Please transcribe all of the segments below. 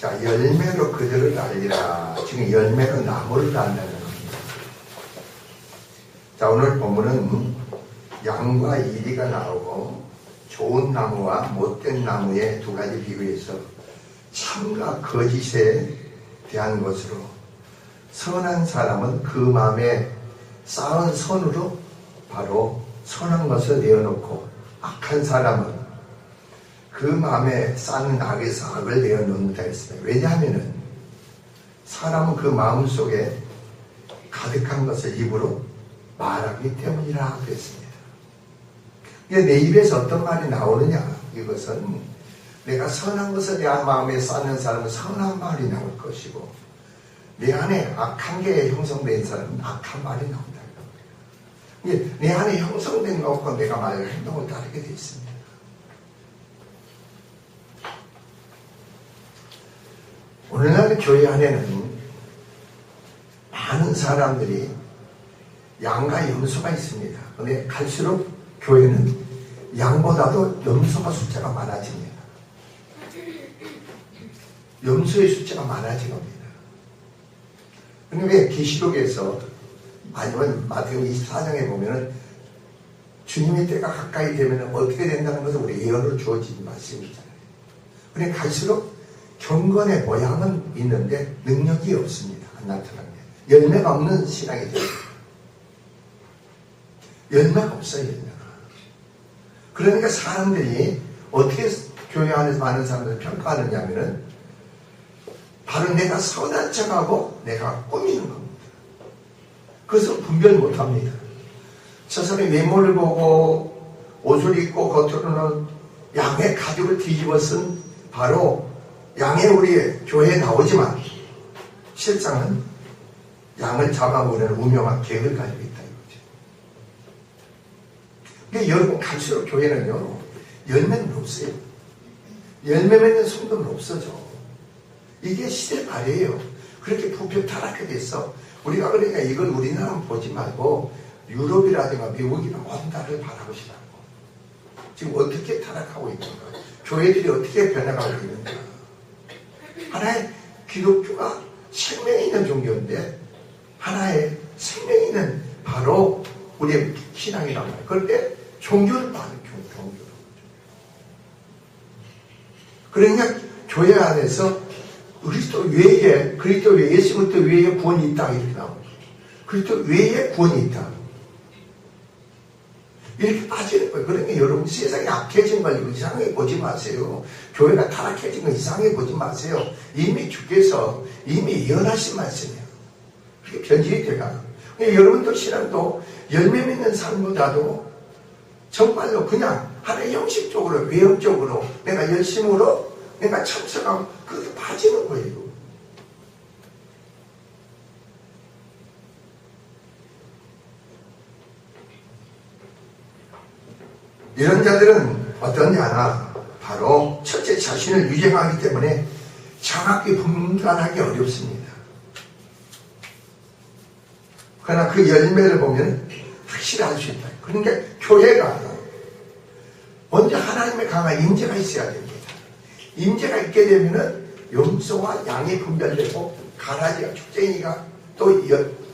자, 열매로 그들을 알리라. 지금 열매로 나무를 안다는 겁니다. 자, 오늘 본문은 양과 이리가 나오고 좋은 나무와 못된 나무의 두 가지 비교해서 참과 거짓에 대한 것으로 선한 사람은 그 마음에 쌓은 선으로 바로 선한 것을 내어놓고 악한 사람은 그 마음에 쌓는 악에서 악을 내어놓는다 했습니다. 왜냐하면 사람은 그 마음 속에 가득한 것을 입으로 말하기 때문이라 그랬습니다. 내 입에서 어떤 말이 나오느냐, 이것은 내가 선한 것을 내 마음에 쌓는 사람은 선한 말이 나올 것이고 내 안에 악한 게 형성된 사람은 악한 말이 나온다. 내 안에 형성된 것과 내가 말을 행동을 다르게 되어 있습니다. 오늘날 교회 안에는 많은 사람들이 양과 염소가 있습니다. 그런데 갈수록 교회는 양보다도 염소가 숫자가 많아집니다. 염소의 숫자가 많아진 겁니다. 그런데 왜 계시록에서 아니면 마태복음 24장에 보면은 주님의 때가 가까이 되면 어떻게 된다는 것을 우리 예언으로 주어진 말씀이잖아요. 그런데 갈수록 경건의 모양은 있는데 능력이 없습니다. 안 나타납니다. 열매가 없는 신앙이 됩니다. 열매가 없어요. 열매가. 그러니까 사람들이 어떻게 교회 안에서 많은 사람들을 평가하느냐 하면은 바로 내가 선한 척하고 내가 꾸미는 겁니다. 그것을 분별 못합니다. 저 사람이 외모를 보고 옷을 입고 겉으로는 양의 가죽을 뒤집어 쓴 바로 양의 우리 교회에 나오지만 실상은 양을 잡아보려는 우명한 계획을 가지고 있다 이거죠. 그러니까 여러분 갈수록 교회는요 열매는 없어요. 열매 맺는 성도는 없어져. 이게 시대 말이에요. 그렇게 부패 타락하게 돼서 우리가 그러니까 이걸 우리나라만 보지 말고 유럽이라든가 미국이나 온 나라를 바라보시라고. 지금 어떻게 타락하고 있는가, 교회들이 어떻게 변해가고 있는가. 하나의 기독교가 생명이 있는 종교인데 하나의 생명이 있는 바로 우리의 신앙이란 말이에요. 그런데 종교를 봐는 종교로. 그러니까 교회 안에서 그리스도 외에 예수 그리스도 외에 구원이 있다 이렇게 나옵니다. 그리스도 외에 구원이 있다. 이렇게 빠지는 거예요. 그러니까 여러분 세상이 악해진 걸 이상하게 보지 마세요. 교회가 타락해진 거 이상하게 보지 마세요. 이미 주께서 이미 예언하신 말씀이에요. 그렇게 변질이 돼가. 여러분도 신앙도 열매 맺는 삶보다도 정말로 그냥 하나의 형식적으로 외형적으로 내가 열심으로 내가 참석하고 그렇게 빠지는 거예요. 이런 자들은 어떤 자나 바로 첫째 자신을 유죄하기 때문에 정확히 분간하기 어렵습니다. 그러나 그 열매를 보면 확실히 알 수 있다. 그러니까 교회가 먼저 하나님의 강한 임재가 있어야 됩니다. 임재가 있게 되면은 염소와 양이 분별되고 가라지가 축쟁이가 또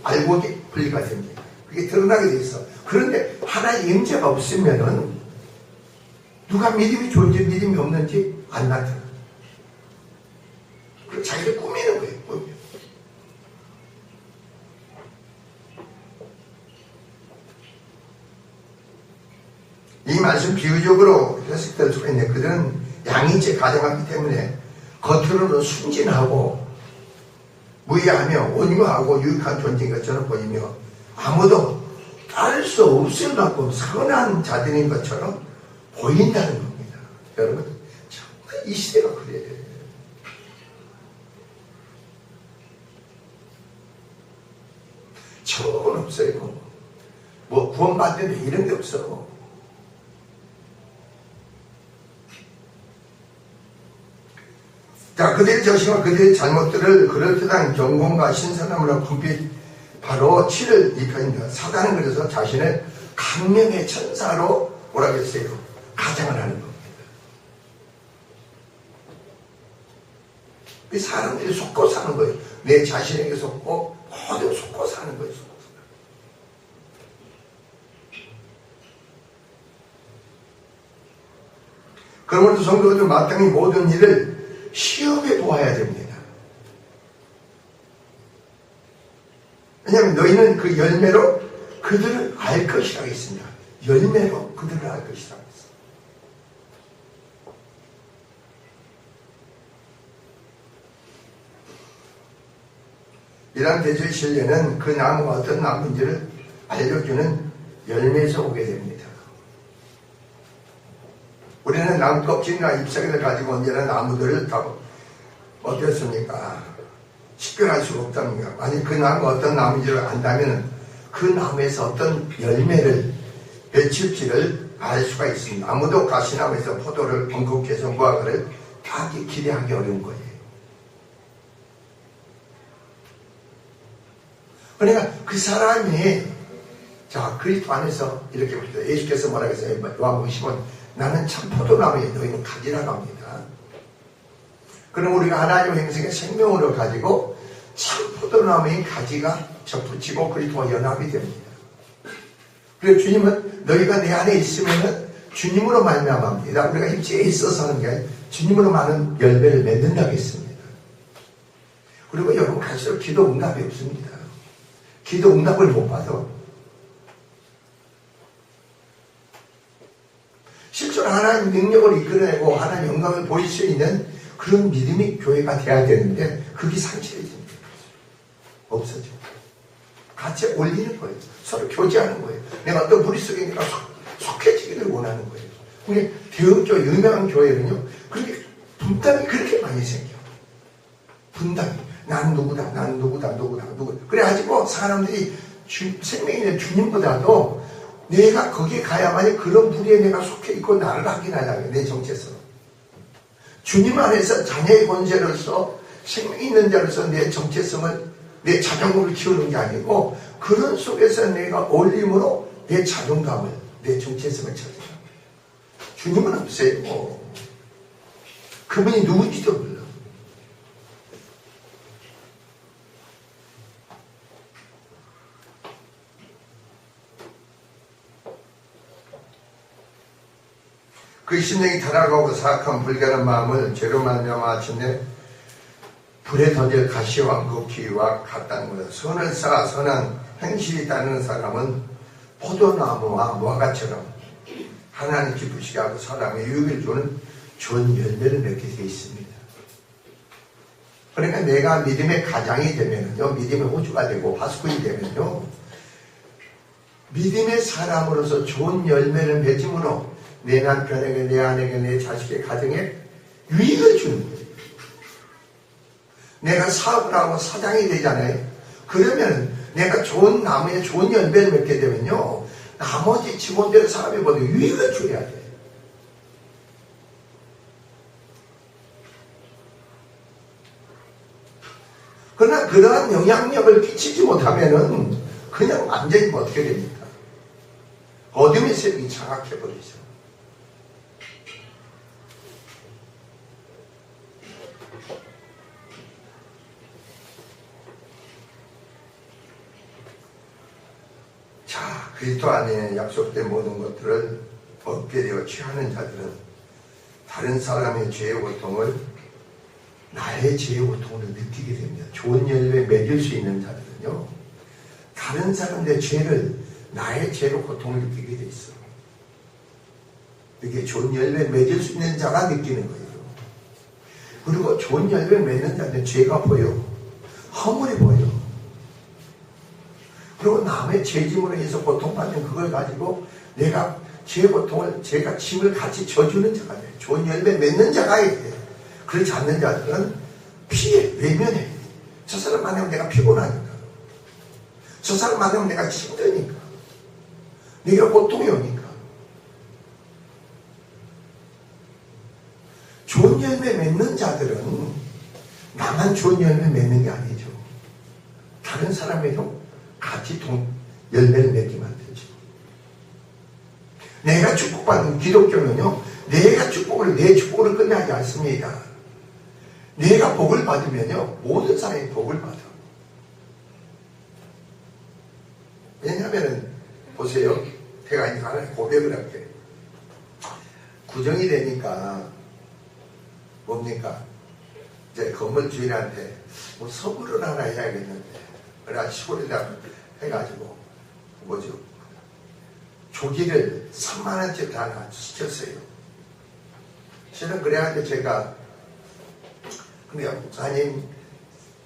알곡이 분리가 됩니다. 그게 드러나게 돼 있어. 그런데 하나의 임재가 없으면은 누가 믿음이 좋은지 믿음이 없는지 안 나타나. 그리고 자기를 꾸미는 거예요. 꾸며. 이 말씀 비유적으로 해석될 수가 있네. 그들은 양인체 가정하기 때문에 겉으로는 순진하고 무해하며 온유하고 유익한 존재인 것처럼 보이며 아무도 따를 수 없을 만큼 선한 자들인 것처럼 보인다는 겁니다. 여러분 정말 이 시대가 그래요. 천국은 없어요. 뭐 구원받는데 이런 게 없어. 자, 그들의 저심과 그들의 잘못들을 그럴듯한 경공과 신선함으로 분빛 바로 치를 입혀입니다. 사단은 그래서 자신을 강명의 천사로 뭐라고 했어요? 가장을 하는 겁니다. 이 사람들이 속고 사는 거예요. 내 자신에게 속고 모두 속고 사는 거예요. 그러므로 성도들 마땅히 모든 일을 시험해 보아야 됩니다. 왜냐하면 너희는 그 열매로 그들을 알 것이라고 했습니다. 열매로 그들을 알 것이라고 했습니다. 이러한 대조의 신뢰는 그 나무가 어떤 나무인지를 알려주는 열매에서 오게 됩니다. 우리는 나무 껍질이나 잎사귀를 가지고 언제나 나무들을 다 어떻습니까? 식별할 수가 없답니다. 만약 그 나무가 어떤 나무인지를 안다면 그 나무에서 어떤 열매를 맺힐지를 알 수가 있습니다. 아무도 가시나무에서 포도를, 번국에서 무화과를 다 기대하기 어려운 거예요. 그러니까 그 사람이 자 그리스도 안에서 이렇게 보시죠. 예수께서 뭐라고 했어요? 요한복음 10은 나는 참 포도나무에 너희는 가지라고 합니다. 그럼 우리가 하나님의 행성의 생명으로 가지고 참 포도나무의 가지가 접붙이고 그리스도와 연합이 됩니다. 그래서 주님은 너희가 내 안에 있으면은 주님으로 말미암아입니다. 우리가 힘에 있어서 하는 게 아니라 주님으로 많은 열매를 맺는다고 했습니다. 그리고 여러분 갈수록 기도 응답이 없습니다. 기도 응답을 못 받아. 실제로 하나님 능력을 이끌어내고 하나님 영광을 보일 수 있는 그런 믿음이 교회가 돼야 되는데 그게 상실해집니다. 없어져. 같이 올리는 거예요. 서로 교제하는 거예요. 내가 어떤 무리 속에 내가 속해지기를 원하는 거예요. 우리 대형교회, 유명한 교회는요, 그렇게 분담이 그렇게 많이 생겨. 분담이. 난 누구다, 난 누구다, 누구다. 그래가지고 사람들이 생명이 있는 주님보다도 내가 거기에 가야만이 그런 무리에 내가 속해 있고 나를 확인하려고 내 정체성. 주님 안에서 자녀의 권세로서 생명 있는 자로서 내 정체성을 내 자존감을 키우는 게 아니고 그런 속에서 내가 올림으로 내 자존감을 내 정체성을 찾아요. 주님은 없어요. 그분이 누군지도 몰라. 그 심령이 타락하고 사악한 불결한 마음을 죄로 말미암아 마침내 불에 던질 가시와 걷기와 같다는 것은 선을 쌓아 선한 행실이 따르는 사람은 포도나무와 무화과처럼 하나님 기쁘시게 하고 사람의 유익을 주는 좋은 열매를 맺게 되어 있습니다. 그러니까 내가 믿음의 가장이 되면요, 믿음의 호주가 되고 파수꾼이 되면요, 믿음의 사람으로서 좋은 열매를 맺음으로 내 남편에게, 내 아내에게, 내 자식의 가정에 유익을 주는 거예요. 내가 사업을 하고 사장이 되잖아요. 그러면 내가 좋은 나무에 좋은 열매를 맺게 되면요, 나머지 직원들 사업에 모두 유익을 줘야 돼요. 그러나 그러한 영향력을 끼치지 못하면은 그냥 완전히 어떻게 됩니까? 어둠의 세력이 장악해버리죠. 자, 그리스도 안에 약속된 모든 것들을 얻게 되어 취하는 자들은 다른 사람의 죄의 고통을 나의 죄의 고통으로 느끼게 됩니다. 좋은 열매 맺을 수 있는 자들은요, 다른 사람의 죄를 나의 죄로 고통을 느끼게 돼 있어. 이게 좋은 열매 맺을 수 있는 자가 느끼는 거예요. 그리고 좋은 열매 맺는 자는 죄가 보여. 허물이 보여. 그리고 남의 죄짐으로 인해서 고통받는 그걸 가지고 내가 죄 고통을, 제가 짐을 같이 져주는 자가 돼. 좋은 열매 맺는 자가 돼. 그렇지 않는 자들은 피해, 외면해. 저 사람 만나면 내가 피곤하니까. 저 사람 만나면 내가 힘드니까. 내가 고통이 오니까. 좋은 열매 맺는 자들은 나만 좋은 열매 맺는 게 아니죠. 다른 사람에도 같이 열매를 맺게 만들죠. 내가 축복받는 기독교는요, 내가 축복을 내 축복으로 끝나지 않습니다. 내가 복을 받으면요, 모든 사람이 복을 받아. 왜냐하면, 보세요. 제가 이제 하나님 고백을 할게. 구정이 되니까, 뭡니까? 이제 건물주인한테 뭐 선물을 하나 해야겠는데, 그래, 시골에다 해가지고, 뭐죠? 조기를 3만원짜리 하나 시켰어요. 실은 그래가지고 제가, 근데 목사님,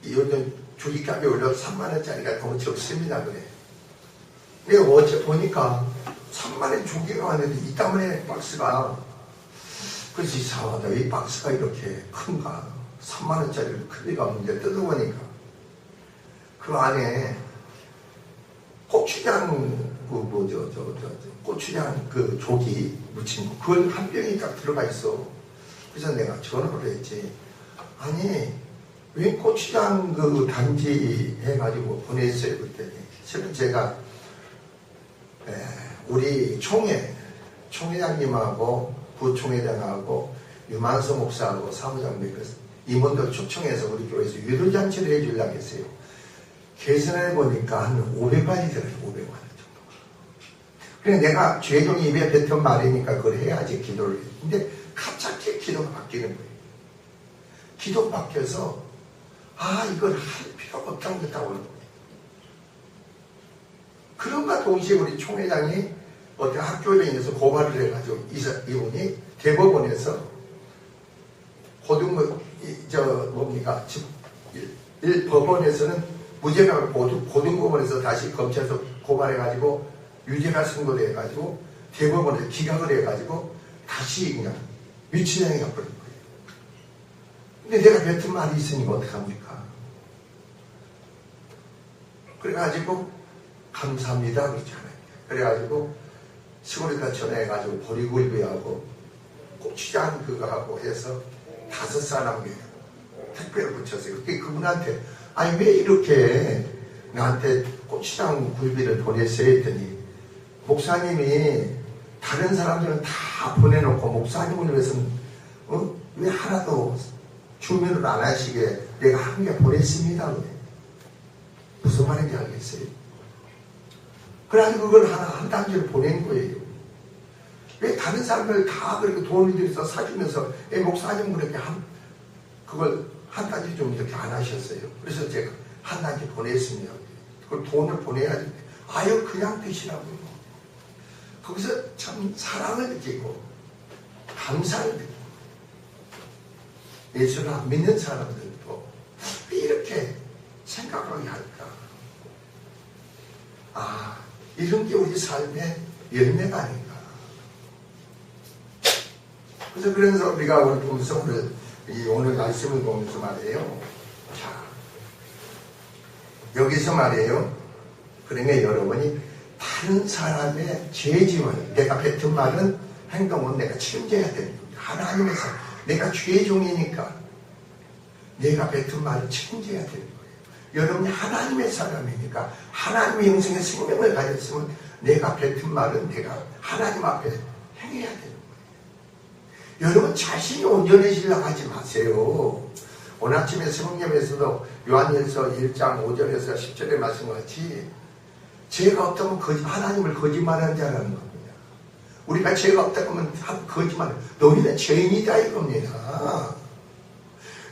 요즘 조기값이 올라서 3만원짜리가 너무 적습니다. 그래. 내가 어제 보니까 3만원 조기가 왔는데 이 때문에 박스가, 그래서 이상하다. 이 박스가 이렇게 큰가? 3만원짜리를 큰 리가 없는데 뜯어보니까 그 안에 고추장, 고추장 그 조기 묻힌 거, 그걸 한 병이 딱 들어가 있어. 그래서 내가 전화를 했지. 아니, 왜 고추장 그 단지 해가지고 보냈어요, 그랬더니. 실은 제가, 우리 총회장님하고 부총회장하고 유만서 목사하고 사무장님, 임원들 초청해서 우리 교회에서 유도잔치를 해주려고 했어요. 계산해 보니까 한 500만이 들어요, 500만 원 정도. 그래, 내가 죄종이 입에 뱉은 말이니까 그걸 해야지 기도를 해. 근데 갑자기 기도가 바뀌는 거예요. 기도 바뀌어서, 이걸 할 필요가 없다는 게 나오는 거예요. 그런가 동시에 우리 총회장이 어떤 학교에 인해서 고발을 해가지고 이분이 대법원에서 법원에서는 무죄가 고등법원에서 다시 검찰에서 고발해가지고 유죄가 선고돼가지고 대법원에서 기각을 해가지고 다시 그냥 유치장에 가버린 거예요. 근데 내가 뱉은 말이 있으니까 어떡합니까? 그래가지고 감사합니다 그렇잖아요. 그래가지고 시골에다 전화해가지고 보리굴비하고 고추장 그거 하고 해서 5사람에 택배를 붙였어요. 그때 그분한테 아니 왜 이렇게 나한테 고추장 굴비를 보냈어요 했더니 목사님이 다른 사람들은 다 보내놓고 목사님을 위해서는 왜 하나도 주문을 안 하시게 내가 한 개 보냈습니다. 무슨 말인지 알겠어요? 그래가지고 그걸 한 단지를 보낸 거예요. 왜 다른 사람들 다 그렇게 돈을 들여서 사주면서 목사님 그렇게 그걸 한 단지 좀 이렇게 안 하셨어요. 그래서 제가 한 단지 보냈습니다. 그걸 돈을 보내야지. 아유 그냥 드시라고요. 거기서 참 사랑을 느끼고 감사를 느끼고 예수를 안 믿는 사람들도 왜 이렇게 생각하게 할까? 이런 게 우리 삶의 열매가 아닌가. 그래서 우리가 오늘 보면서 오늘 말씀을 보면서 말이에요. 자, 여기서 말이에요. 그러면 여러분이 다른 사람의 죄짐을 내가 뱉은 말은 행동은 내가 책임져야 되는 겁니다. 하나님에서 내가 죄의 종이니까 내가 뱉은 말을 책임져야 되는 거예요. 여러분이 하나님의 사람이니까 하나님의 영생의 생명을 가졌으면 내가 뱉은 말은 내가 하나님 앞에 행해야 되는 거예요. 여러분 자신이 온전해지려고 하지 마세요. 오늘 아침에 성령님에서도 요한일서 1장 5절에서 10절의 말씀같이 죄가 없다면 하나님을 거짓말하는 자라는 겁니다. 우리가 죄가 없다고 하면 거짓말, 너희는 죄인이다 이겁니다.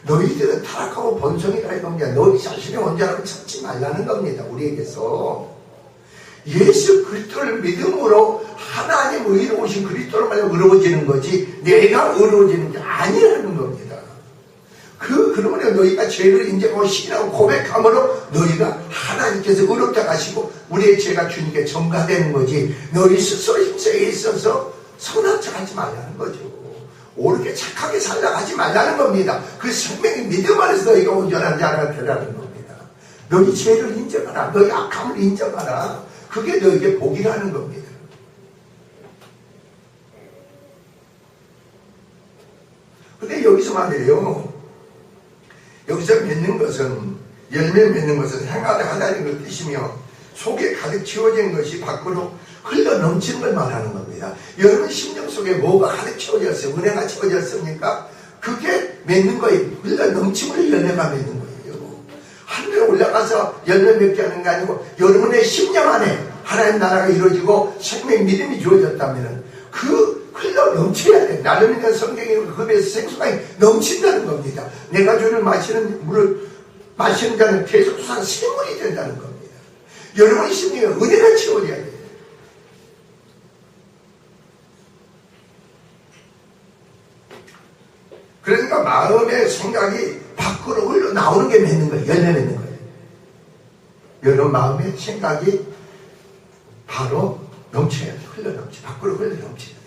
너희들은 타락하고 본성이다 이겁니다. 너희 자신의 온전함을 찾지 말라는 겁니다. 우리에게서 예수 그리스도를 믿음으로 하나님 의로우신 그리스도로 말하면 의로워지는 거지 내가 의로워지는 게 아니라는 겁니다. 그러면 너희가 죄를 인정하고 시인하고 고백함으로 너희가 하나님께서 의롭다 하시고 우리의 죄가 주님께 전가되는 거지 너희 스스로 힘세에 있어서 선한 척 하지 말라는 거죠. 옳게 착하게 살아가지 말라는 겁니다. 그 생명의 믿음 안에서 너희가 온전한 자가 되라는 겁니다. 너희 죄를 인정하라. 너희 악함을 인정하라. 그게 너희에게 복이라는 겁니다. 근데 여기서 말이에요. 여기서 맺는 것은 열매 맺는 것은 행하다 하다는 걸 뜻이며 속에 가득 채워진 것이 밖으로 흘러 넘치는 걸 말하는 겁니다. 여러분 심령 속에 뭐가 가득 채워졌어요? 은혜가 채워졌습니까? 그게 맺는 거예요. 흘러 넘침으로 열매가 맺는 거예요. 하늘에 올라가서 열매 맺게 하는 게 아니고 여러분의 심령 안에 하나님 나라가 이루어지고 생명 믿음이 주어졌다면 그 흘러 넘쳐야 돼. 나를 믿는 성경에 흡에서 생수가 넘친다는 겁니다. 내가 주를 마시는 물을 마시는 자는 계속 솟아 샘물이 된다는 겁니다. 여러분의 심령에 은혜가 채워져야 돼요. 그러니까 마음의 생각이 밖으로 흘러나오는 게 맺는 거예요. 열매 맺는 거예요. 여러분 마음의 생각이 바로 넘쳐야 돼요. 흘러넘쳐. 밖으로 흘러넘쳐야 돼요.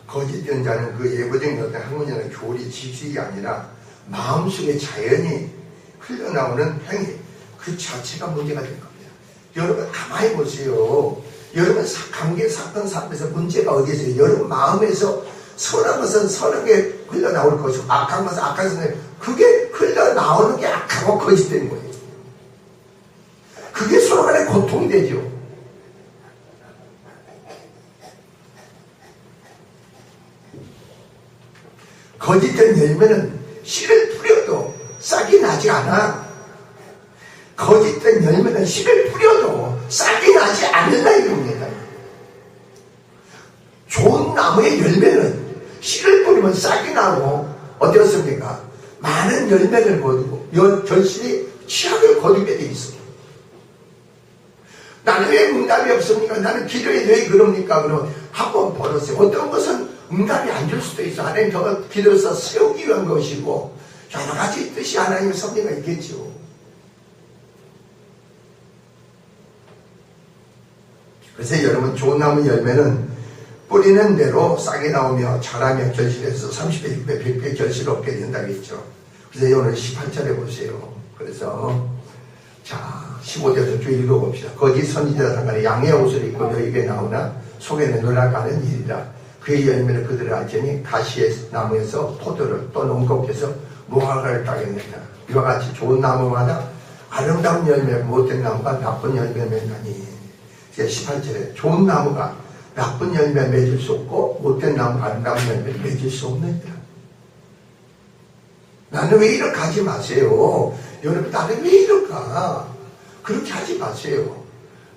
거짓된 자는 그 예고적인 어떤 학문이나 교리, 지식이 아니라 마음속에 자연히 흘러나오는 행위, 그 자체가 문제가 된 겁니다. 여러분 가만히 보세요. 여러분 관계 사건 삶에서 문제가 어디에 있어요? 여러분 마음에서 선한 것은 선하게 흘러나올 것이고 악한 것은 악한 것은 그게 흘러나오는 게 악하고 거짓된 거예요. 그게 서로 간에 고통이 되죠. 거짓된 열매는 씨를 뿌려도 싹이 나지 않아. 거짓된 열매는 씨를 뿌려도 싹이 나지 않는다 이겁니다. 좋은 나무의 열매는 씨를 뿌리면 싹이 나고 어떻습니까? 많은 열매를 거두고 결실이 취약을 거두게 돼 있어. 나는 왜 응답이 없습니까? 나는 기도에 왜 그럽니까? 그러면 한번 벌었어요. 어떤 것은 응답이 안 줄 수도 있어. 하나님 더 기도해서 세우기 위한 것이고 여러 가지 뜻이 하나님의 섭리가 있겠죠. 그래서 여러분 좋은 나무 열매는 뿌리는 대로 싹이 나오며 자라며 결실해서 30배, 6배, 100배 결실 얻게 된다고 했죠. 그래서 오늘 18절에 보세요. 그래서 자 15절부터 쭉 읽어봅시다. 거짓 선지자 상간에 양의 옷을 입고 너희에게 나오나 속에는 노략하는 일이라. 그의 열매를 그들을 알지니 가시의 나무에서 포도를 또 농곡에서 무화과를 따겠느냐. 이와 같이 좋은 나무마다 아름다운 열매, 못된 나무가 나쁜 열매 맺나니. 18절에 좋은 나무가 나쁜 열매 맺을 수 없고 못된 나무 아름다운 열매를 맺을 수 없느니라. 나는 왜 이렇게 하지 마세요. 여러분 나는 왜 이럴까? 그렇게 하지 마세요.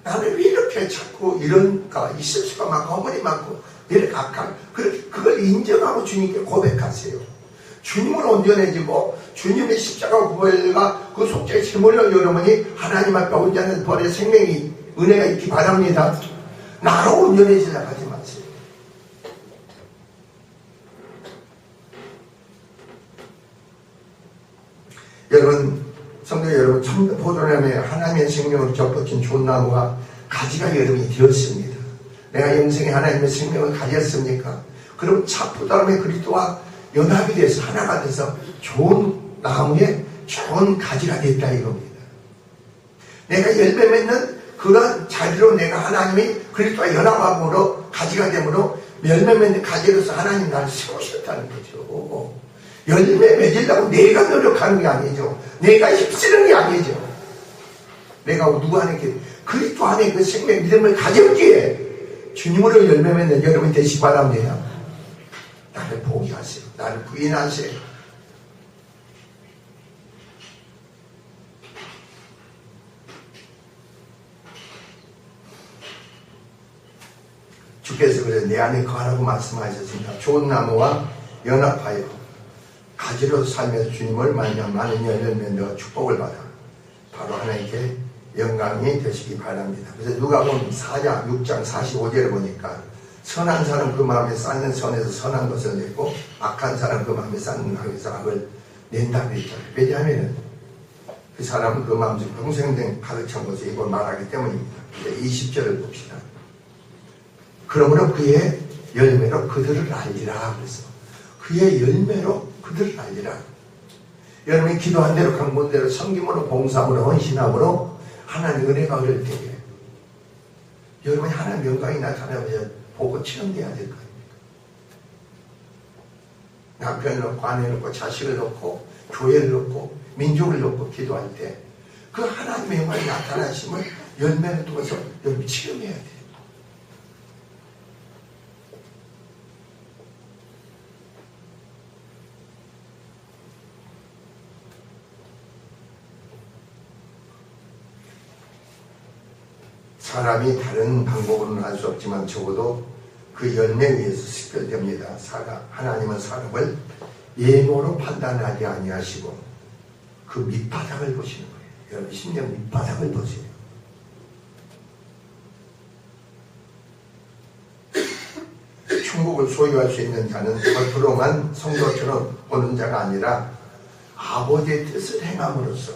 나는 왜 이렇게 자꾸 이런가? 있을 수가 많고 어머니 많고 이렇게 악한 그걸 인정하고 주님께 고백하세요. 주님은 온전해지고 주님의 십자가 구별과 그 속죄의 제물로 여러분이 하나님 앞에 온전한 벌의 생명이 은혜가 있기 바랍니다. 나로 온전해지려고 하지 마세요. 여러분 성도 여러분 참 포도나무에 하나님의 생명으로 접붙인 좋은 나무가 가지가 여러분이 되었습니다. 내가 영생에 하나님의 생명을 가졌습니까? 그럼 참 포도나무의 그리스도와 연합이 돼서 하나가 돼서 좋은 나무에 좋은 가지가 됐다 이겁니다. 내가 열매 맺는 그런 자리로 내가 하나님이 그리스도와 연합함으로 가지가 되므로 열매 맺는 가지로서 하나님 나를 세우셨다는 거죠. 열매 맺으려고 내가 노력하는 게 아니죠. 내가 힘쓰는 게 아니죠. 내가 누구 안에 그리스도 안에 그 생명 믿음을 가졌기에 주님으로 열매 맺는 여러분 되시기 바랍니다. 나를 포기하세요. 나를 부인하세요. 주께서 그래서 내 안에 거하라고 말씀하셨습니다. 좋은 나무와 연합하여 가지로 살면서 주님을 만나 많은 열매 맺는 축복을 받아 바로 하나님께 영광이 되시기 바랍니다. 그래서 누가복음 4장 6장 45절을 보니까 선한 사람 그 마음에 쌓는 선에서 선한 것을 냈고 악한 사람 그 마음에 쌓는 악에서 악을 낸다고 했잖아요. 왜냐하면 그 사람은 그 마음속에 평생된 가득찬 것을 이걸 말하기 때문입니다. 20절을 봅시다. 그러므로 그의 열매로 그들을 알리라. 그래서 그의 열매로 그들을 알리라. 여러분이 기도한 대로 강본 대로 섬김으로 봉사함으로 헌신함으로 하나님 은혜가 흐를 때에 여러분이 하나님 영광이 나타나면 보고 체험돼야 될 거 아닙니까? 남편을 놓고 아내를 놓고 자식을 놓고 교회를 놓고 민족을 놓고 기도할 때 그 하나님의 영광이 나타나심을 열매를 두고서 열매 체험해야 돼요. 사람이 다른 방법으로는 할 수 없지만 적어도 그 열매에 의해서 식별됩니다. 하나님은 사람을 예모로 판단하지 아니하시고 그 밑바닥을 보시는 거예요. 여러분 심령 밑바닥을 보세요. 천국을 소유할 수 있는 자는 겉으로만 성도처럼 보는 자가 아니라 아버지의 뜻을 행함으로써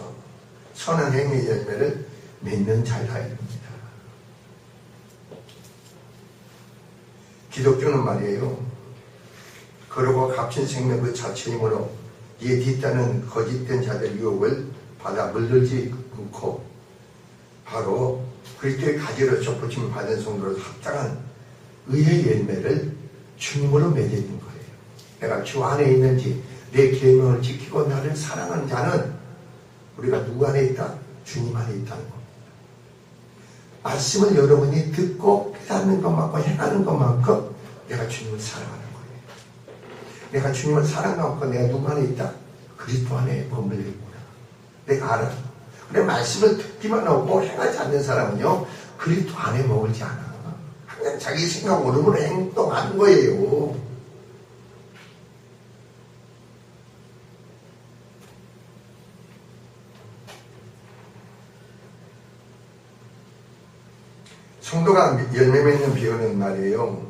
선한 행위의 열매를 맺는 자라 입니다. 기독교는 말이에요. 그러고 값진 생명 그 자체이므로 이에 뒤따는 거짓된 자들 유혹을 받아 물들지 않고 바로 그리스도의 가지로 접붙임 받은 성도로 합당한 의의 열매를 주님으로 맺어진 거예요. 내가 주 안에 있는지 내 계명을 지키고 나를 사랑하는 자는 우리가 누구 안에 있다? 주님 안에 있다는 겁니다. 말씀을 여러분이 듣고 깨닫는 것만큼 행하는 것만큼 내가 주님을 사랑하는 거예요. 내가 주님을 사랑하고 내가 누구 안에 있다? 그리스도 안에 머물러 있구나. 내가 알아. 그래 말씀을 듣기만 하고 행하지 않는 사람은요 그리스도 안에 머물지 않아. 그냥 자기 생각 오름으로 행동하는 거예요. 성도가 열매 맺는 비유는 말이에요.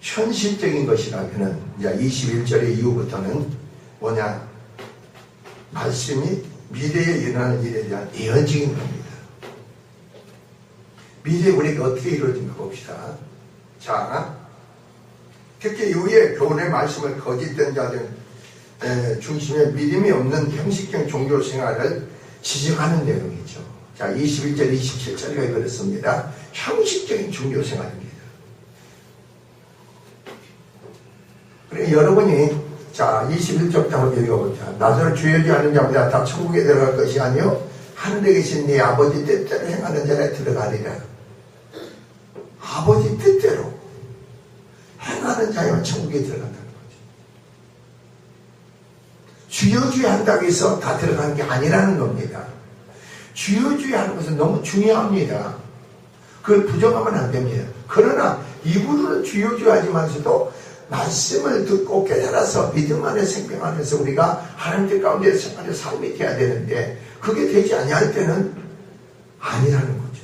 현실적인 것이라면은 이제 21절의 이후부터는 뭐냐? 말씀이 미래에 일어날 일에 대한 예언적인 겁니다. 미래에 우리가 어떻게 이루어진가 봅시다. 자, 특히 이후에 교훈의 말씀을 거짓된 자들 중심에 믿음이 없는 형식적 종교 생활을 지적하는 내용이죠. 자, 21절, 27절에 그렇습니다. 형식적인 종교 생활입니다. 그래, 여러분이, 자, 21절부터 한번 읽어보자. 나더러 죄하지 않은 자보다 다 천국에 들어갈 것이 아니요 하늘에 계신 네 아버지 뜻대로 행하는 자에 들어가리라. 아버지 뜻대로 행하는 자에만 천국에 들어간다는 거죠. 주여주여 한다고 해서 다 들어가는 게 아니라는 겁니다. 주여주여 하는 것은 너무 중요합니다. 그걸 부정하면 안 됩니다. 그러나 입으로는 주여주여 하지만서도 말씀을 듣고 깨달아서 믿음 안에 생명 안에서 우리가 하나님들 가운데 생활의 삶이 돼야 되는데 그게 되지 아니할 때는 아니라는 거죠.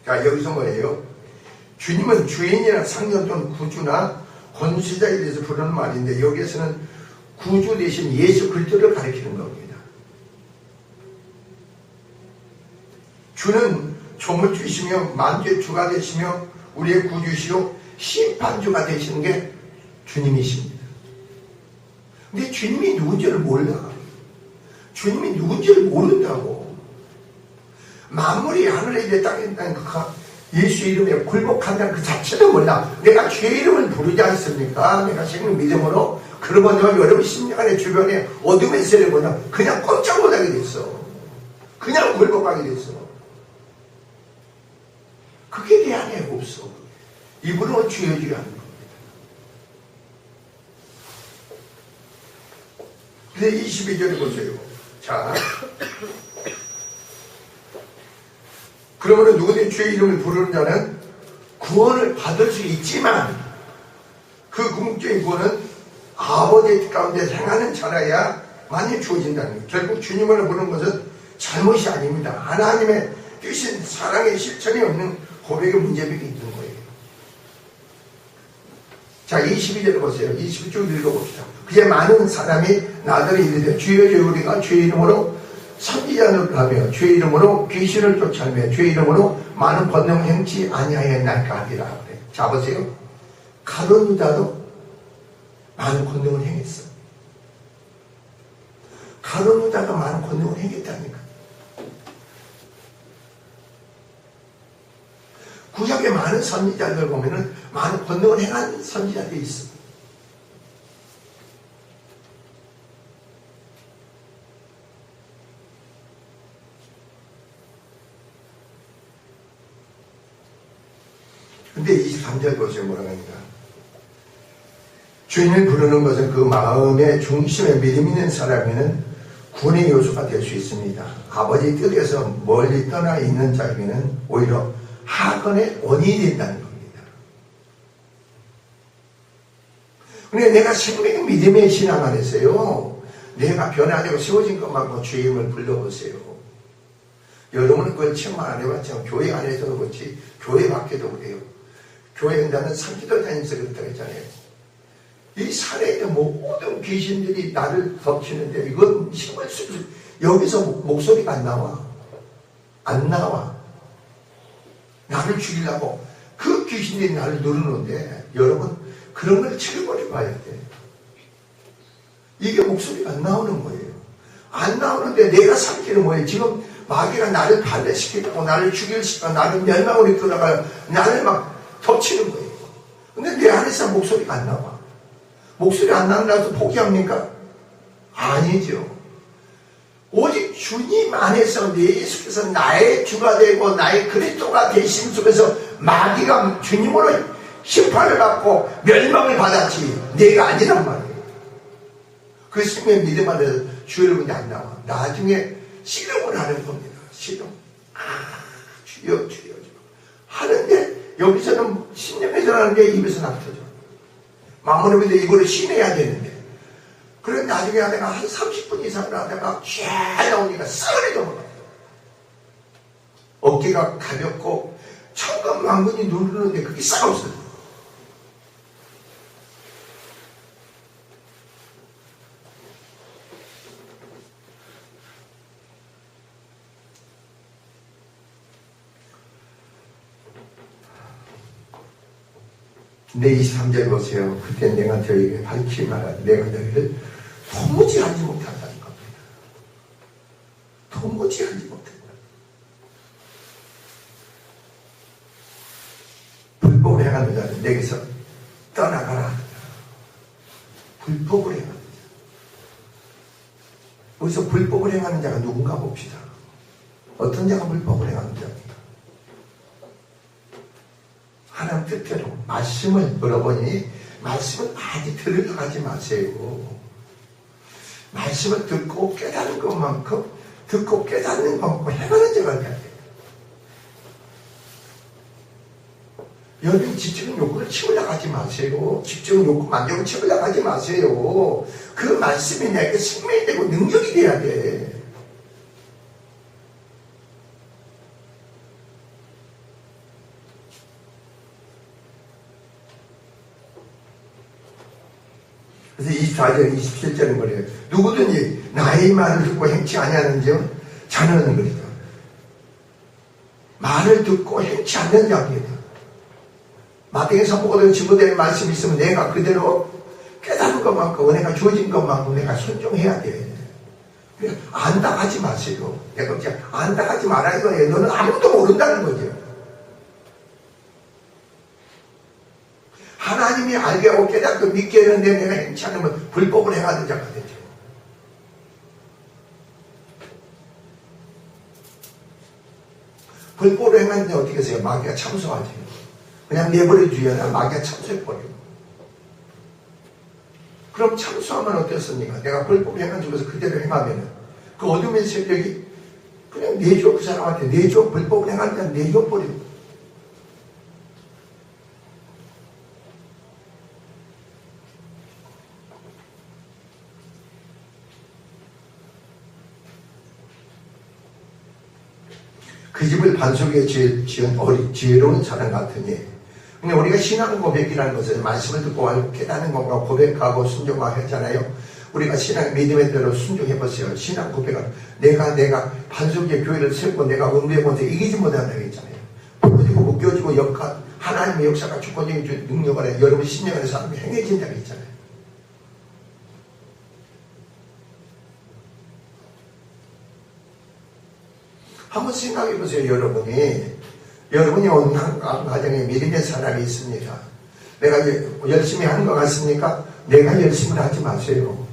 자, 여기서 뭐예요? 주님은 주인이나 상전 또는 구주나 권세자에 대해서 부르는 말인데 여기에서는 구주 대신 예수 그리스도를 가리키는 겁니다. 주는 조물주이시며 만주의 주가 되시며 우리의 구주시요 심판주가 되시는 게 주님이십니다. 근데 주님이 누군지를 몰라. 주님이 누군지를 모른다고. 만물이 하늘에 있는 땅에 있다는 예수 이름에 굴복한다는 그 자체도 몰라. 내가 주의 이름을 부르지 않습니까? 내가 지금 믿음으로. 그러면 여러분 심령 안에 주변에 어둠의 세를 보면 그냥 꼼짝 못하게 됐어. 그냥 굴복하게 됐어. 그게 내 안에 없어. 입으로 주여주여 하는 겁니다. 근데 22절에 보세요. 자, 그러므로 누구든 주의 이름을 부르는 자는 구원을 받을 수 있지만 그 궁극적인 구원은 아버지의 뜻 가운데 행하는 자라야 많이 주어진다는 거예요. 결국 주님을 부르는 것은 잘못이 아닙니다. 하나님의 뜻인 사랑의 실천이 없는 고백의 문제점이 있는 거예요. 자, 22절을 보세요. 22절 읽어봅시다. 그제 많은 사람이 나더러 이르되 주여 주여 우리가 주의 이름으로 선지자를 하며 주의 이름으로 귀신을 쫓아내며 주의 이름으로 많은 권능을 행치 아니하였나이까 하리라. 자, 보세요. 가룟 유다도 많은 권능을 행했어. 가룟 유다가 많은 권능을 행했다니까. 구약에 많은 선지자들 보면은 많은 권능을 행한 선지자들이 있어. 근데 23절 보세요. 뭐라고 하니까. 주인을 부르는 것은 그 마음의 중심에 믿음 있는 사람에는 구원의 요소가 될 수 있습니다. 아버지 뜻에서 멀리 떠나 있는 자에게는 오히려 하근의 원인이 된다는 겁니다. 근데 내가 생명의 믿음의 신앙 안에서요, 내가 변화되고 세워진 것만큼 주의 이름을 불러보세요. 여러분은 그걸 체험 안 해봤지만 교회 안에서도 그렇지 교회 밖에도 그래요. 교회 나는 산기도 다니면서 그렇다고 했잖아요. 이 산에 있는 모든 귀신들이 나를 덮치는데 이건 힘을 쓰면서 여기서 목소리가 안 나와. 안 나와. 나를 죽이려고 그 귀신들이 나를 누르는데 여러분 그런 걸 치료버려 봐야 돼. 이게 목소리가 안 나오는 거예요. 안 나오는데 내가 삼키는 뭐예요? 지금 마귀가 나를 반대시키고 나를 죽이고 나를 멸망으로 이끌어가 나를 막 덮치는 거예요. 근데 내 안에서 목소리가 안 나와. 목소리 안 나온다고 포기합니까? 아니죠. 오직 주님 안에서 예수께서 나의 주가 되고 나의 그리스도가 되신 속에서 마귀가 주님으로 심판을 받고 멸망을 받았지 내가 아니란 말이에요. 그 생명의 믿음 안에서 주 여러분이 안 나와. 나중에 씨름을 하는 겁니다. 씨름. 주여 주여 하는데 여기서는 신념에서 하는데 입에서 나타져. 마음으로 믿어 이거를 신해야 되는데 그래 나중에 하다가 한 30분 이상을 하다가 쫙 나오니까 썩어리 넘어가요. 어깨가 가볍고 천근만근이 누르는데 그게 싹 없어요. 내 23절 보세요. 그때 내가 저에게 밝히 말하되 내가 너희를 도무지 알지 못한다는 겁니다. 도무지 알지 못한다. 불법을 행하는 자는 내게서 떠나가라. 불법을 행하는 자. 여기서 불법을 행하는 자가 누군가 봅시다. 어떤 자가 불법을 행하는 자입니까? 하나님 뜻대로 말씀을 물어보니 말씀을 많이 들으려고 마세요. 말씀을 듣고 깨닫는 것만큼 듣고 깨닫는 것만큼 해가는 자가 돼야 돼요. 여러분 지적인 욕구를 채우려고 하지 마세요. 지적인 욕구 만족을 채우려고 하지 마세요. 그 말씀이 내게 생명이 되고 능력이 돼야 돼. 그래서 24절, 27절은 뭐래요? 누구든지 나의 말을 듣고 행치 아니하는지요? 자는 그러죠. 말을 듣고 행치 않는 자입니다. 마태복음 선포된 증거된 말씀이 있으면 내가 그대로 깨달은 것만큼 은혜가 주어진 것만큼 내가 순종해야 돼. 안다 하지 마세요. 내가 그냥 안다 하지 말아 이거예요. 너는 아무것도 모른다는 거죠. 하나님이 알게 하고 깨닫고 믿게 하는데 내가 행치 않으면 불법을 행하는 자가 되죠. 불법을 행하는데 어떻게 하세요? 마귀가 참소하지. 그냥 내버려 두면 마귀가 참소해버려요. 그럼 참소하면 어떻습니까? 내가 불법을 행한 쪽에서 그대로 행하면 그 어둠의 세력이 그냥 내줘. 그 사람한테 내줘. 불법을 행하는 자는 내줘버려요. 그 집을 반석에 지은 지혜로운 사람 같으니. 그러니까 우리가 신앙 고백이라는 것은 말씀을 듣고 알고 깨닫는 것과 고백하고 순종하고 했잖아요. 우리가 신앙 믿음의 대로 순종해보세요. 신앙 고백은 내가 반석에 교회를 세우고 내가 응대해본데 이기지 못한다고 했잖아요. 부러지고 묶여지고 하나님의 역사가 주권적인 능력을 해 여러분 신령 안에서 하나님이 행해진다고 했잖아요. 한번 생각해보세요. 여러분이 어느 가정에 믿음의 사람이 있습니다. 내가 열심히 하는 것 같습니까? 내가 열심을 하지 마세요.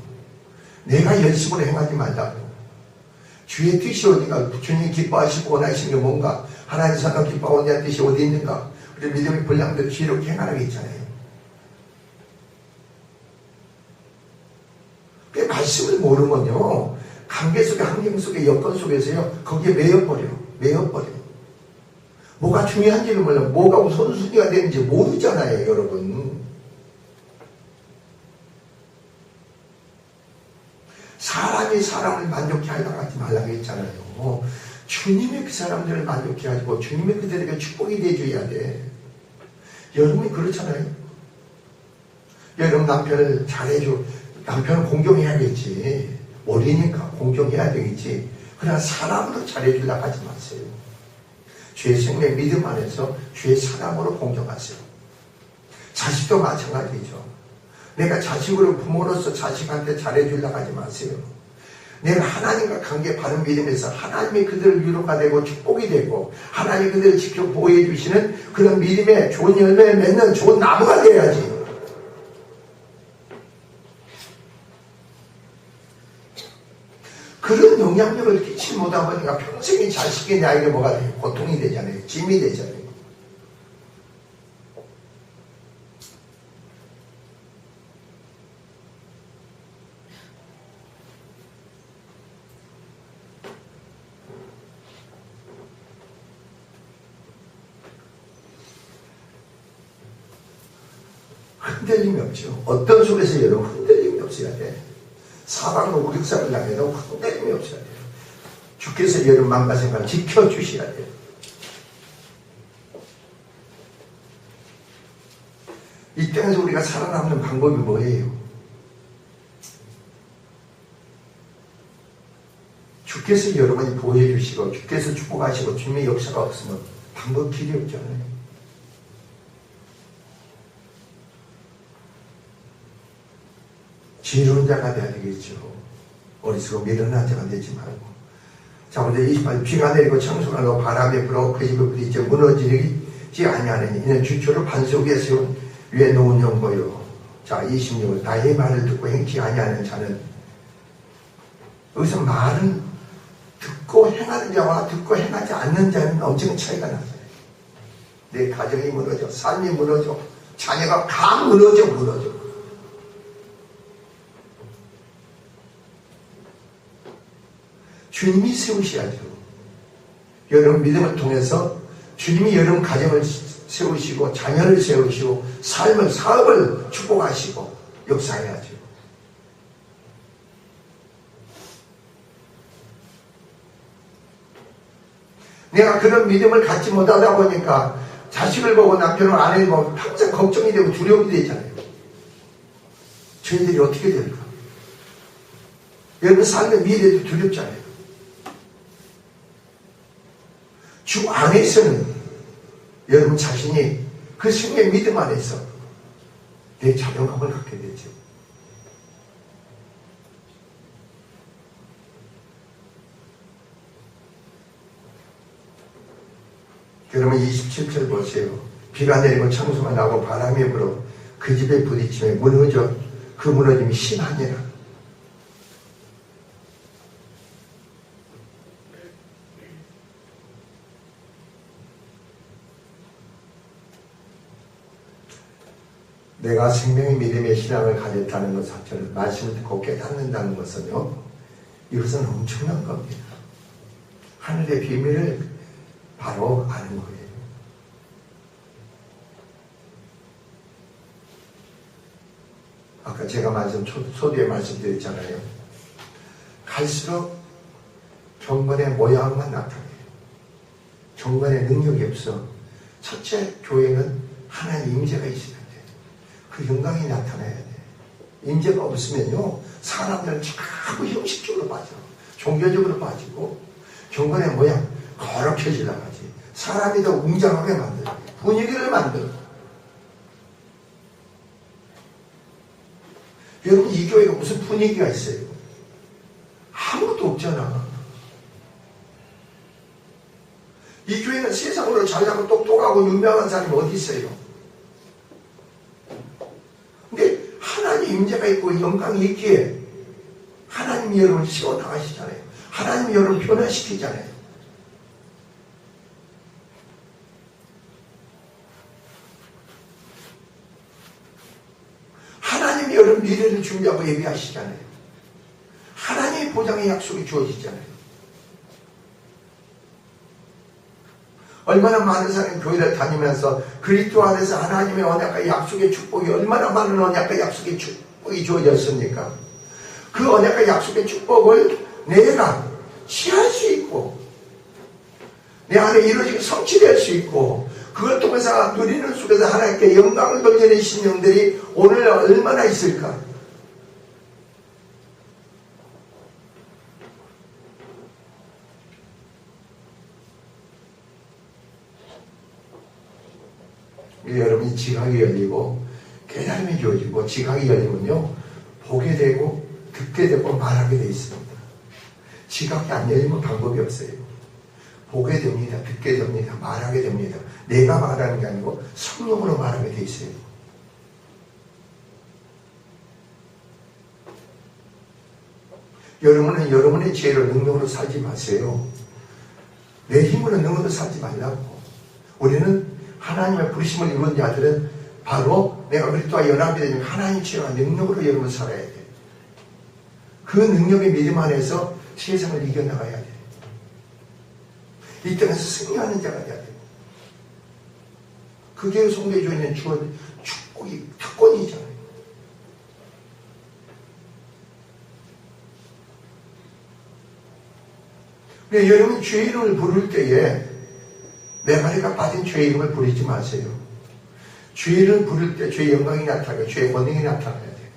내가 열심으로 행하지 말라고. 주의 뜻이 어디가 주님 기뻐하시고 원하시는 게 뭔가 하나님 사람 기뻐하는 뜻이 어디 있는가. 우리 믿음의 분량대로 지혜롭게 행하라고 했잖아요. 그 말씀을 모르면요, 관계 속에, 환경 속에, 여건 속에서요, 거기에 매여버려. 뭐가 중요한지를 몰라. 뭐가 우선순위가 되는지 모르잖아요, 여러분. 사람이 사람을 만족해 하려고 하지 말라고 했잖아요. 주님이 그 사람들을 만족해 가지고 주님이 그들에게 축복이 돼줘야 돼. 여러분이 그렇잖아요. 여러분 남편을 잘해줘. 남편을 공경해야겠지. 어리니까 공경해야 되겠지. 그러나 사람으로 잘해주려고 하지 마세요. 주의 생명 믿음 안에서 주의 사람으로 공경하세요. 자식도 마찬가지죠. 내가 자식으로 부모로서 자식한테 잘해주려고 하지 마세요. 내가 하나님과 관계 바른 믿음에서 하나님이 그들을 위로가 되고 축복이 되고 하나님이 그들을 지켜 보호해 주시는 그런 믿음의 좋은 열매를 맺는 좋은 나무가 되어야지. 그런 영향력을 끼치지 못하다 보니까 평생이 자식이 나에게 뭐가 돼요? 고통이 되잖아요. 짐이 되잖아요. 흔들림이 없죠. 어떤 속에서 여러분 흔들림이 없어야 돼. 사방으로 우릭사를 당해도 흔들림이 없어야 돼요. 주께서 여러분 마음과 생각을 지켜주셔야 돼요. 이 땅에서 우리가 살아남는 방법이 뭐예요? 주께서 여러분이 보호해 주시고 주께서 축복하시고 주님의 역사가 없으면 방법 길이 없잖아요. 지혜로운 자가 되어야 되겠죠. 어리석고 미련한 자가 되지 말고. 자, 먼저 28절. 비가 내리고 청소가 나고 바람에 불어 그 집에 부딪혀 무너지지 아니하느니 이는 주초를 반석 위에 세운 위에 놓은 연고요. 자, 26절. 나의 말을 듣고 행치 아니하는 자는, 여기서 말은 듣고 행하는 자와 듣고 행하지 않는 자는 엄청난 차이가 나요. 내 가정이 무너져, 삶이 무너져, 자녀가 감 무너져. 주님이 세우셔야죠. 여러분 믿음을 통해서 주님이 여러분 가정을 세우시고 자녀를 세우시고 삶을 사업을 축복하시고 역사해야죠. 내가 그런 믿음을 갖지 못하다 보니까 자식을 보고 남편을 아내를 보고 항상 걱정이 되고 두려움이 되잖아요. 저희들이 어떻게 될까? 여러분 삶의 미래도 두렵잖아요. 주 안에서는 여러분 자신이 그 생명의 믿음 안에서 내 자존감을 갖게 되죠. 여러분 27절 보세요. 비가 내리고 청소가 나고 바람이 불어 그 집에 부딪히며 무너져 그 무너짐이 심하니라. 내가 생명의 믿음의 신앙을 가졌다는 것 자체를 말씀을 듣고 깨닫는다는 것은요, 이것은 엄청난 겁니다. 하늘의 비밀을 바로 아는 거예요. 아까 제가 소두에 말씀드렸잖아요. 갈수록 경건의 모양만 나타나요. 경건의 능력이 없어. 첫째, 교회는 하나님 임재가 있어야 돼. 그 영광이 나타나야 돼. 임재가 없으면요, 사람들은 자꾸 형식적으로 빠져. 종교적으로 빠지고, 경건의 모양, 거룩해지려고 하지. 사람이 더 웅장하게 만들어. 분위기를 만들어. 여러분, 이 교회가 무슨 분위기가 있어요? 아무것도 없잖아. 이 교회는 세상으로 잘나고 똑똑하고 유명한 사람이 어디 있어요? 근데 하나님 임재가 있고 영광이 있기에 하나님이 여러분을 세워나가시잖아요. 하나님이 여러분을 변화시키잖아요. 미래를 준비하고 예비하시잖아요. 하나님의 보장의 약속이 주어지잖아요. 얼마나 많은 사람이 교회를 다니면서 그리스도 안에서 하나님의 언약과 약속의 축복이 얼마나 많은 언약과 약속의 축복이 주어졌습니까? 그 언약과 약속의 축복을 내가 취할 수 있고 내 안에 이루어지고 성취될 수 있고 그걸 통해서 누리는 속에서 하나님께 영광을 돌리는 신령들이 오늘 얼마나 있을까? 여러분이 지각이 열리고 깨달음이 주어지고 지각이 열리면요 보게 되고 듣게 되고 말하게 되어 있습니다. 지각이 안 열리면 방법이 없어요. 보게 됩니다. 듣게 됩니다. 말하게 됩니다. 내가 말하는 게 아니고 성령으로 말하게 되어 있어요. 여러분은 여러분의 지혜로 능력으로 살지 마세요. 내 힘으로 능력으로 살지 말라고. 우리는 하나님의 부르심을 이룬 자들은 바로 내가 그리스도와 연합이 되는 하나님 지혜와 능력으로 여러분 살아야 돼. 그 능력의 믿음 안에서 세상을 이겨나가야 돼. 이 땅에서 승리하는 자가 돼야 돼. 그게 성도주에는 주어진 축복이 특권이잖아요. 근데 여러분 주의 이름을 부를 때에 메마리가 빠진 주의 이름을 부르지 마세요. 주의 이름을 부를 때 주의 영광이 나타나고 주의 권능이 나타나야 돼요.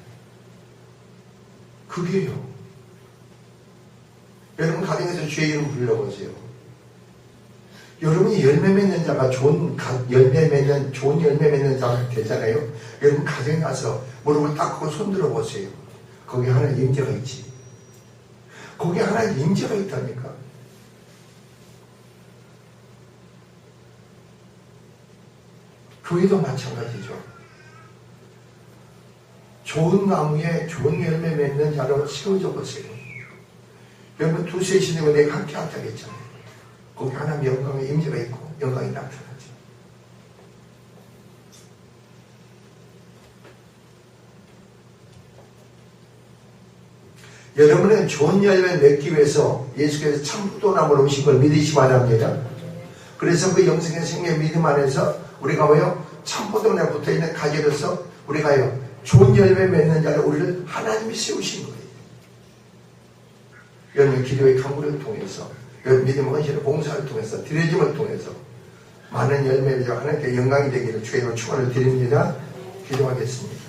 그게요. 여러분 가정에서 주의 이름 불러보세요. 여러분이 열매 맺는 자가 좋은 열매 맺는 자가 되잖아요. 여러분 가정에 가서 무릎을 닦고 손 들어보세요. 거기 하나님 임재가 있지. 거기 하나님 임재가 있다니까. 교회도 마찬가지죠. 좋은 나무에 좋은 열매 맺는 자로 세워져 보세요. 여러분 두세 시대고 내가 함께 한다고 했잖아요. 거기 하나님 영광의 임재가 있고 영광이 나타나죠. 여러분은 좋은 열매를 맺기 위해서 예수께서 참포도나무로 오신 걸 믿으시 바랍니다. 그래서 그 영생의 생명의 믿음 안에서 우리가 뭐요? 참포도나무에 붙어있는 가지로서 우리가요 좋은 열매 맺는 자를 우리를 하나님이 세우신 거예요. 여러분 기도의 강구를 통해서 여러분 믿음의 헌신의 봉사를 통해서 드려짐을 통해서 많은 열매를 하나님께 영광이 되기를 주의 이름으로 축원을 드립니다. 기도하겠습니다.